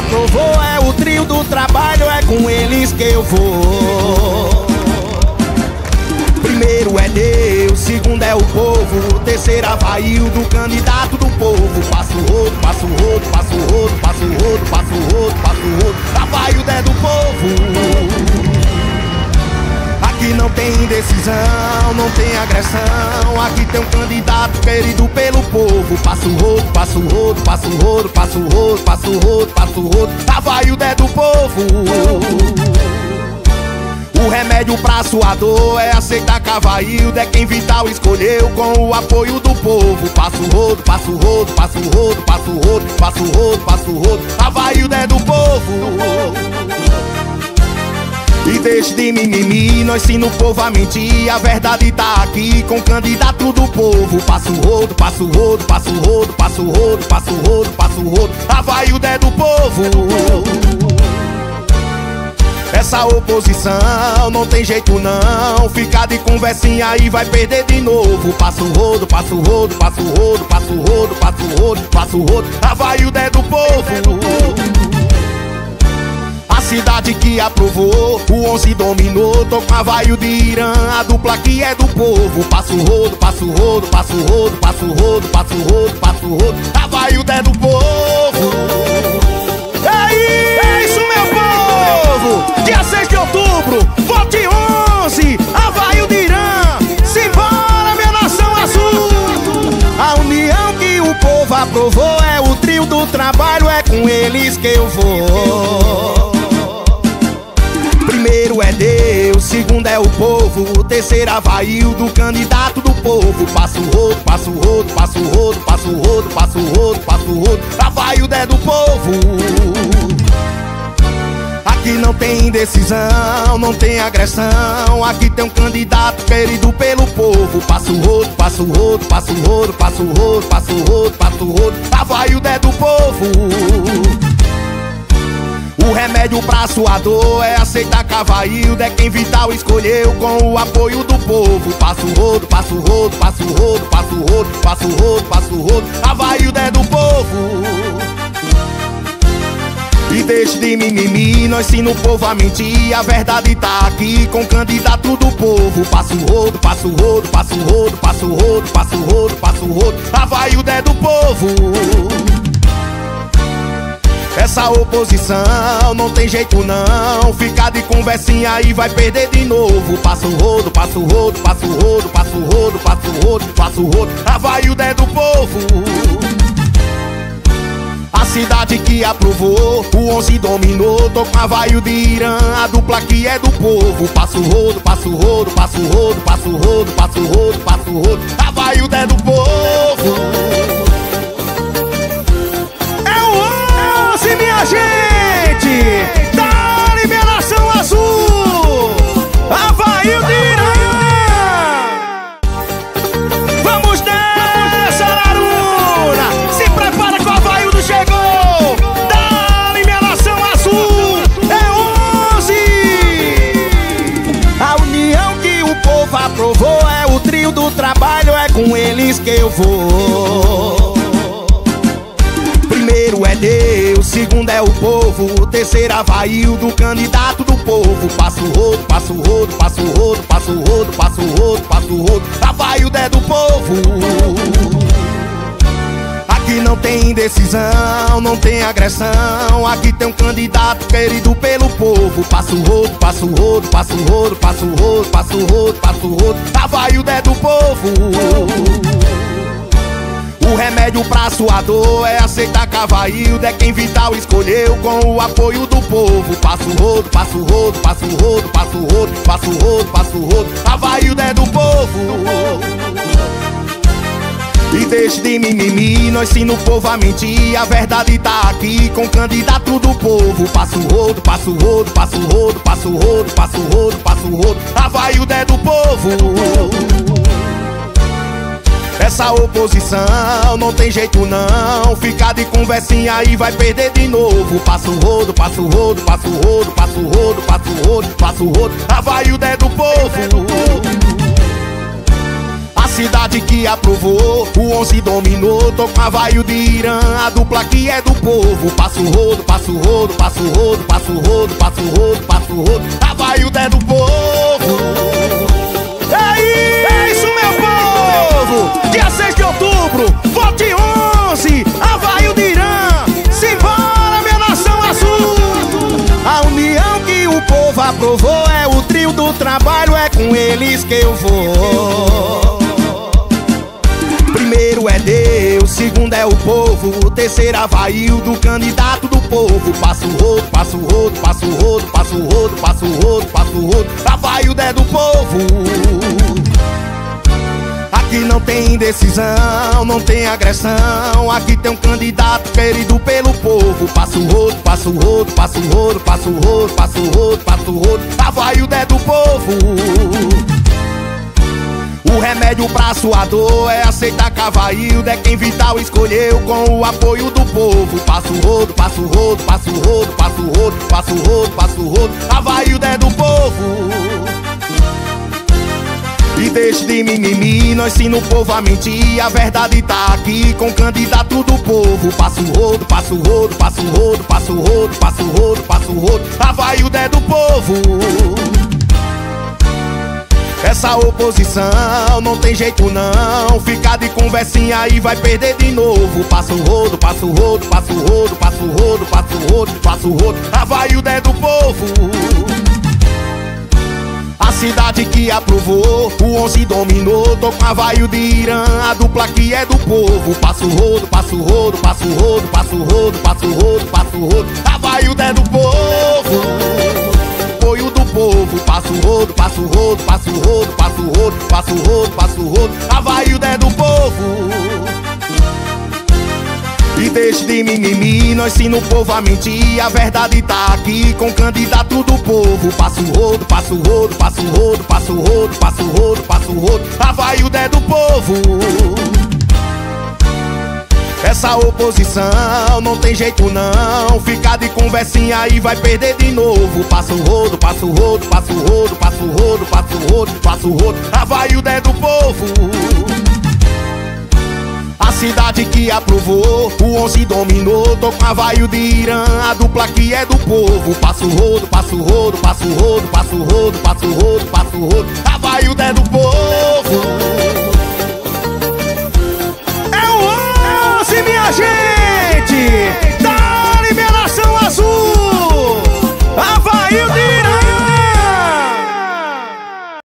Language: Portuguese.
aprovou, é o trio do trabalho, é com eles que eu vou. Primeiro é Deus, segundo é o povo, terceiro Avail do candidato do povo. Passo o rodo, passo o rodo, passo o rodo, passo o rodo, passo o rodo, passo o rodo. Avail é do povo. Aqui não tem indecisão, não tem agressão. Aqui tem um candidato querido pelo povo. Passo o rodo, passo o rodo, passo o rodo, passo o rodo, passo o rodo, passo o rodo. Avail é do povo. O remédio pra sua dor é aceitar que Avail é quem Vital escolheu com o apoio do povo. Passo o rodo, passo o rodo, passo o rodo, passo o rodo, passo o rodo, passo o rodo. Avail é do povo. E deixe de mimimi, nós ensina o povo a mentir. A verdade tá aqui com o candidato do povo. Passo o rodo, passo o rodo, passo o rodo, passo o rodo, passo o rodo, passo o rodo. Avail é do povo. Essa oposição não tem jeito não. Ficar de conversinha aí vai perder de novo. Passo o rodo, passo o rodo, passo o rodo, passo o rodo, passo o rodo, passo o rodo. Avail é do povo. A cidade que aprovou, o 11 dominou. Tô com Avail de Irã, a dupla que é do povo. Passo o rodo, passo o rodo, passo o rodo, passo o rodo, passo o rodo, passo o rodo. Avail é do povo. É isso, meu povo! Dia 6 de outubro, vote 11, Avail de Irã. Simbora, minha nação azul! A união que o povo aprovou é o trio do trabalho, é com eles que eu vou. Primeiro é Deus, segundo é o povo, o terceiro Avail do candidato do povo. Passo o rodo, passo o rodo, passo o rodo, passo o rodo, passo o rodo, passo o rodo. Avail é do povo. Aqui não tem indecisão, não tem agressão. Aqui tem um candidato querido pelo povo. Passo o rodo, passo o rodo, passo o rodo, passo o rodo, passo o rodo, passo o rodo. Avail é do povo. O remédio pra sua dor é aceitar que Avail é quem Vital escolheu com o apoio do povo. Passo o rodo, passo o rodo, passo o rodo, passo o rodo, passo o rodo, passo o rodo. Avail é do povo. E deixe de mimimi, nós ensina o povo a mentir. A verdade tá aqui com o candidato do povo. Passo o rodo, passo o rodo, passo o rodo, passo o rodo, passo o rodo, passo o rodo. Avail é do povo. Essa oposição não tem jeito não. Ficar de conversinha aí vai perder de novo. Passo o rodo, passo o rodo, passo o rodo, passo o rodo, passo o rodo, passo o rodo. Avail é do povo. A cidade que aprovou, o 11 dominou. Tô com Avail de Irã, a dupla que é do povo. Passo o rodo, passo o rodo, passo o rodo, passo o rodo, passo o rodo, passo o rodo. Avail é do povo. É o 11, minha gente! Dá-lhe, minha nação azul! Avail de Irã! Vamos nessa, Araruna! Se prepara que o Avail chegou! Dá-lhe, minha nação azul! É 11! A união que o povo aprovou é o trio do trabalho, é com eles que eu vou. Primeiro é Deus, segundo é o povo, o terceiro Avail do candidato do povo. Passo o rodo, passo o rodo, passo o rodo, passo o rodo, passo o rodo, passo o rodo. Avail é do povo. Aqui não tem indecisão, não tem agressão. Aqui tem um candidato querido pelo povo. Passo o rodo, passo o rodo, passo o rodo, passo o rodo, passo o rodo, passo o rodo. Avail é do povo. O remédio pra sua dor é aceitar que Avail é quem Vital escolheu com o apoio do povo. Passo o rodo, passo o rodo, passo o rodo, passo o rodo, passo o rodo, passo o rodo. Avail é do povo. E deixe de mimimi, nós ensina o povo a mentir. A verdade tá aqui com o candidato do povo. Passo o rodo, passo o rodo, passo o rodo, passo o rodo, passo o rodo, passo o rodo. Avail é do povo. Essa oposição não tem jeito não. Ficar de conversinha aí vai perder de novo. Passo o rodo, passo o rodo, passo o rodo, passo o rodo, passo o rodo, passo o rodo. Avail é do povo. A cidade que aprovou, o 11 dominou. Tô com a Havaí de Irã, a dupla que é do povo. Passo o rodo, passo o rodo, passo o rodo, passo o rodo, passo o rodo, passo o rodo. Havaí é do povo. É isso, meu povo! Dia 6 de outubro, vote 11, Havaí de Irã. Simbora, minha nação azul! A união que o povo aprovou é o trio do trabalho, é com eles que eu vou. Primeiro é Deus, segundo é o povo, o terceiro Havaí do candidato do povo. Passo o rodo, passo o rodo, passo o rodo, passo o rodo, passo o rodo, passo o rodo. Havaí é do povo. Aqui não tem indecisão, não tem agressão. Aqui tem um candidato querido pelo povo. Passo o rodo, passo o rodo, passo o rodo, passo o rodo, passo o rodo, passo o rodo. Havaí é do povo. O remédio pra sua dor é aceitar que Havaí é quem Vital escolheu com o apoio do povo. Passo o rodo, passo o rodo, passo o rodo, passo o rodo, passo o rodo, passo o rodo. Havaí é do povo. E deixe de mimimi, nós ensina o povo a mentir. A verdade tá aqui com o candidato do povo. Passo o rodo, passo o rodo, passo o rodo, passo o rodo, passo o rodo, passo o rodo. Havaí é do povo. Essa oposição não tem jeito não, ficar de conversinha aí vai perder de novo. Passo o rodo, passo o rodo, passo o rodo, passo o rodo, passo o rodo, passo o rodo. Havaí é do povo. A cidade que aprovou, o 11 dominou. Tô com a Havaí de Irã, a dupla que é do povo. Passo o rodo, passo o rodo, passo o rodo, passo o rodo, passo o rodo, passo o rodo. Havaí é do povo. Apoio do povo. Passo o rodo, passo o rodo, passo o rodo, passo o rodo, passo o rodo, passo o rodo. Havaí é do povo. E deixe de mimimi, nós ensina o povo a mentir. A verdade tá aqui com o candidato do povo. Passo o rodo, passo o rodo, passo o rodo, passo o rodo, passo o rodo, passo o rodo. Havaí é do povo. Essa oposição não tem jeito não, ficar de conversinha aí vai perder de novo. Passo o rodo, passo o rodo, passo o rodo, passo o rodo, passo o rodo, passo o rodo. Havaí é do povo. A cidade que aprovou, o 11 dominou. Tô com a Havaí de Irã, a dupla que é do povo. Passo o rodo, passo o rodo, passo o rodo, passo o rodo, passo o rodo, passo o rodo. Havaí é do povo. É o 11, minha gente!